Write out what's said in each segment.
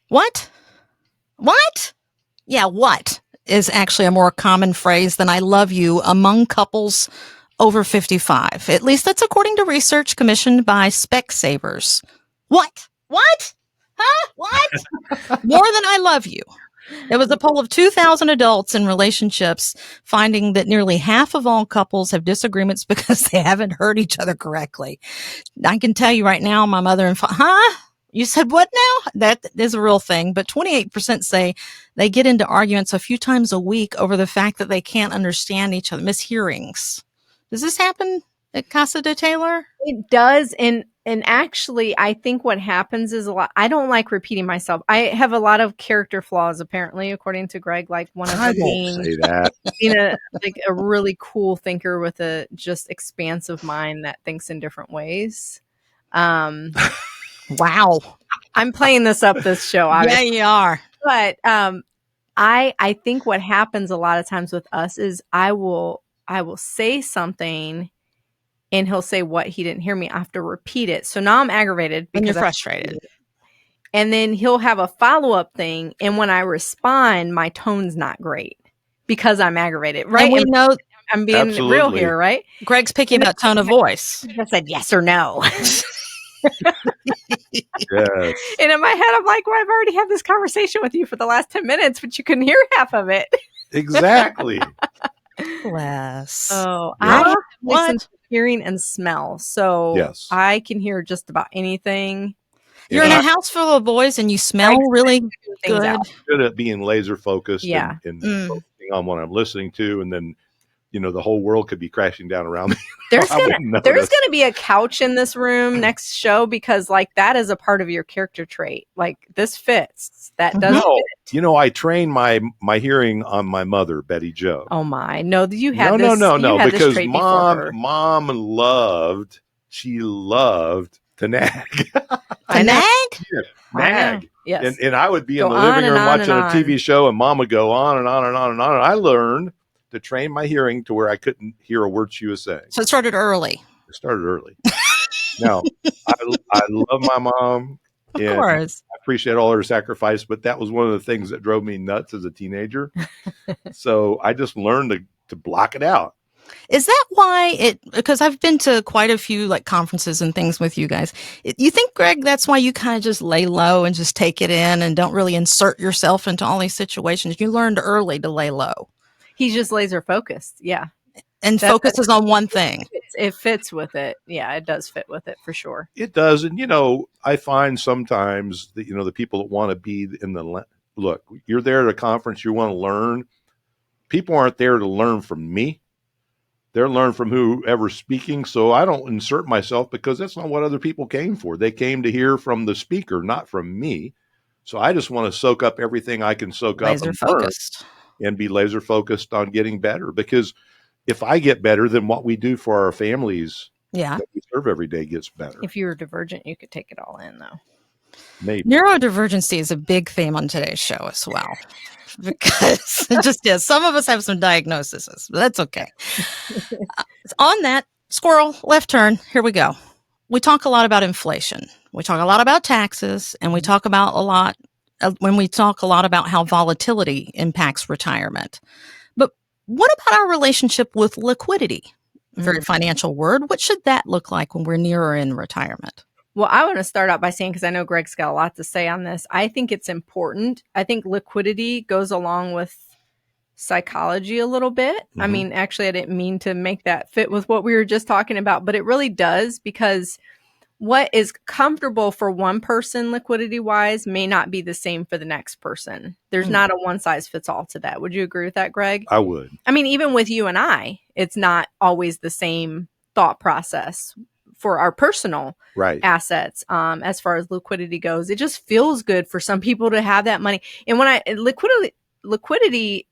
What? What? Yeah, what is actually a more common phrase than I love you among couples over 55. At least that's according to research commissioned by Specsavers. What? What? Huh? What? More than I love you. It was a poll of 2,000 adults in relationships, finding that nearly half of all couples have disagreements because they haven't heard each other correctly. I can tell you right now, my mother and father, huh? You said what now? That is a real thing. But 28% say they get into arguments a few times a week over the fact that they can't understand each other. Mishearings. Does this happen at Casa de Taylor? It does. And actually, I think what happens is a lot. I don't like repeating myself. I have a lot of character flaws, apparently, according to Greg. Like one of them being a really cool thinker with a just expansive mind that thinks in different ways. Wow. I'm playing this up this show, obviously. Yeah, you are. But I think what happens a lot of times with us is I will say something and he'll say what he didn't hear me. I have to repeat it. So now I'm aggravated because you're frustrated. And then he'll have a follow-up thing. And when I respond, my tone's not great because I'm aggravated, right? And we know I'm being real here, right? Greg's picky about tone of voice. I said yes or no. Yes. And in my head, I'm like, well, I've already had this conversation with you for the last 10 minutes, but you couldn't hear half of it. Exactly. Bless. Oh, Yeah. I listen to hearing and smell. So Yes. I can hear just about anything. You're in a house full of boys and you smell really good. I'm good at being laser focused Yeah. and focusing on what I'm listening to. And then, the whole world could be crashing down around me. There's gonna be a couch in this room next show because like that is a part of your character trait. Like this fits. That does fit. I trained my hearing on my mother, Betty Jo. Oh my. No, you had No, because this mom loved to nag. To nag? Yeah, nag. Yes. And I would be in the living room watching a TV show and mom would go on and on and on and on. And I learned to train my hearing to where I couldn't hear a word she was saying. So it started early. Now, I love my mom. Of course. I appreciate all her sacrifice, but that was one of the things that drove me nuts as a teenager. So I just learned to block it out. Is that why because I've been to quite a few like conferences and things with you guys. You think, Greg, that's why you kind of just lay low and just take it in and don't really insert yourself into all these situations? You learned early to lay low. He's just laser focused. Yeah. And focuses on one thing. It fits with it. Yeah, it does fit with it for sure. It does. And, I find sometimes that, the people that want to be look, you're there at a conference, you want to learn. People aren't there to learn from me. They're learn from whoever's speaking. So I don't insert myself because that's not what other people came for. They came to hear from the speaker, not from me. So I just want to soak up everything I can soak up and be laser focused on getting better. Because if I get better, then what we do for our families that we serve every day gets better. If you were divergent, you could take it all in, though. Maybe. Neurodivergency is a big theme on today's show as well. Because it just is. Some of us have some diagnoses, but that's okay. On that, squirrel, left turn, here we go. We talk a lot about inflation. We talk a lot about taxes, and we talk about a lot about how volatility impacts retirement. But what about our relationship with liquidity? Very financial word. What should that look like when we're nearer in retirement? Well, I want to start out by saying, because I know Greg's got a lot to say on this, I think it's important. I think liquidity goes along with psychology a little bit. I mean, actually, I didn't mean to make that fit with what we were just talking about, but it really does, because what is comfortable for one person liquidity wise may not be the same for the next person. There's not a one size fits all to that. Would you agree with that, Greg? I would. I mean, even with you and I, it's not always the same thought process for our personal assets. As far as liquidity goes, it just feels good for some people to have that money. And when liquidity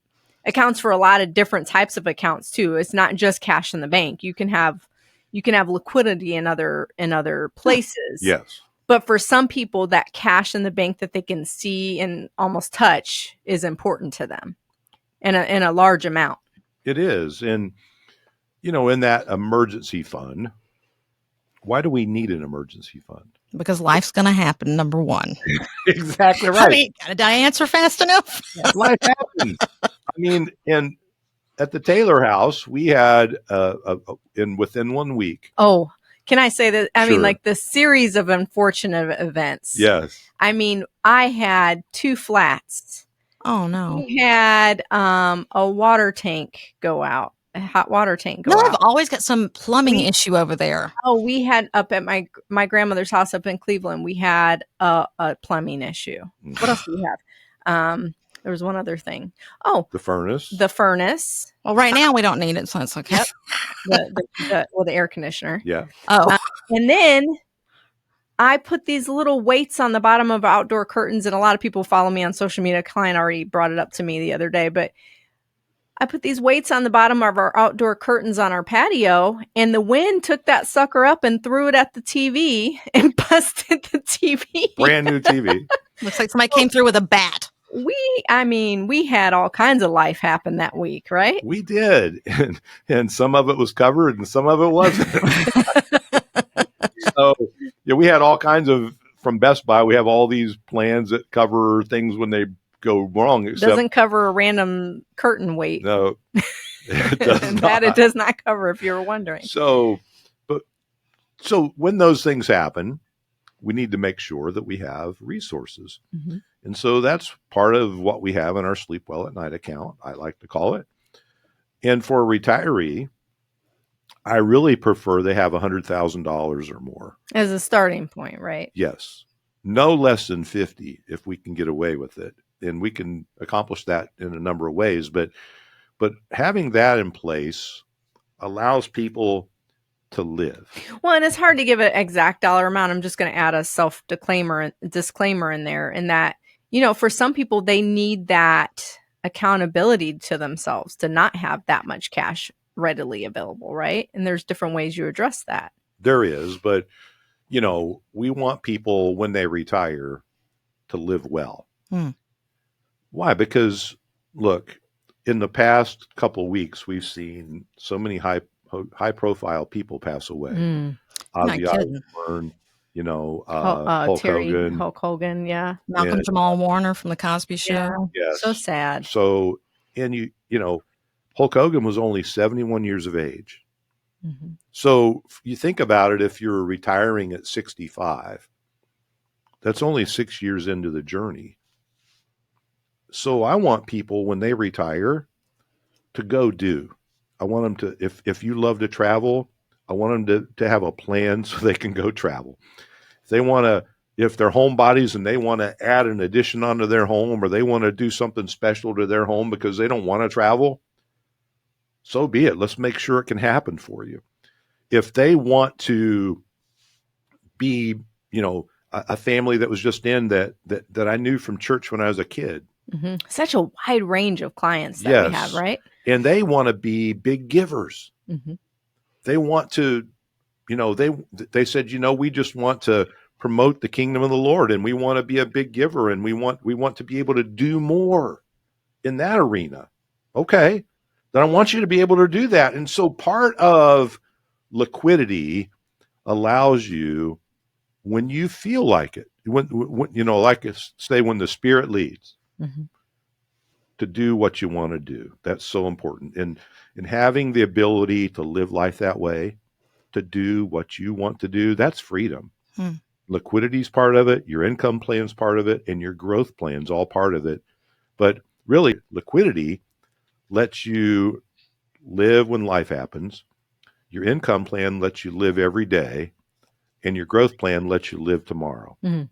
accounts for a lot of different types of accounts too. It's not just cash in the bank. You can have liquidity in other places. Yes. But for some people, that cash in the bank that they can see and almost touch is important to them in a large amount. It is. And, in that emergency fund, why do we need an emergency fund? Because life's going to happen, number one. Exactly I right. mean, did I answer fast enough? Life happens. I mean, and at the Taylor house, we had within 1 week. Oh, can I say that? I mean, Sure. like the series of unfortunate events. Yes. I mean, I had 2 flats. Oh, no. We had a water tank go out, a hot water tank go No, I've out. always got some plumbing issue over there. Oh, we had up at my grandmother's house up in Cleveland, we had a plumbing issue. What else do we have? There was one other thing. Oh, The furnace. the furnace. Well, right now we don't need it, so it's okay. Yep. The air conditioner. Yeah. Oh, And then I put these little weights on the bottom of outdoor curtains, and a lot of people follow me on social media. A client already brought it up to me the other day, but I put these weights on the bottom of our outdoor curtains on our patio, and the wind took that sucker up and threw it at the TV and busted the TV. Brand new TV. looks like somebody came through with a bat. We had all kinds of life happen that week, right? We did. And some of it was covered and some of it wasn't. So, yeah, we had all kinds of, from Best Buy, we have all these plans that cover things when they go wrong. Except, Doesn't cover a random curtain weight. no, it does That not. it does not cover, if you were wondering. So when those things happen, we need to make sure that we have resources. Mm-hmm. And so that's part of what we have in our Sleep Well at Night account, I like to call it. And for a retiree, I really prefer they have $100,000 or more. As a starting point, right? Yes. No less than 50 if we can get away with it. And we can accomplish that in a number of ways. But having that in place allows people to live. Well, and it's hard to give an exact dollar amount. I'm just going to add a disclaimer in there, in that, for some people, they need that accountability to themselves to not have that much cash readily available, right? And there's different ways you address that. There is, but we want people when they retire to live well. Why? Because look, in the past couple of weeks, we've seen so many high profile people pass away. Ozzy Osbourne, Hulk Hogan, yeah. Malcolm Jamal Warner from the Cosby Show. Yeah. Yes. So sad. So, and Hulk Hogan was only 71 years of age. Mm-hmm. So you think about it, if you're retiring at 65, that's only 6 years into the journey. So I want people when they retire to go do. I want them to, if you love to travel, I want them to have a plan so they can go travel. If they want to, if they're homebodies and they want to add an addition onto their home, or they want to do something special to their home because they don't want to travel, so be it. Let's make sure it can happen for you. If they want to be, a family that was just in that I knew from church when I was a kid. Mm-hmm. Such a wide range of clients that we have, right? And they want to be big givers. Mm-hmm. They want to, they said, we just want to promote the kingdom of the Lord, and we want to be a big giver, and we want to be able to do more in that arena. Okay, then I want you to be able to do that. And so part of liquidity allows you, when you feel like it, when like say when the Spirit leads, mm-hmm. to do what you want to do. That's so important. And having the ability to live life that way, to do what you want to do, that's freedom. Liquidity is part of it. Your income plan is part of it. And your growth plan is all part of it. But really, liquidity lets you live when life happens. Your income plan lets you live every day. And your growth plan lets you live tomorrow. Mm-hmm.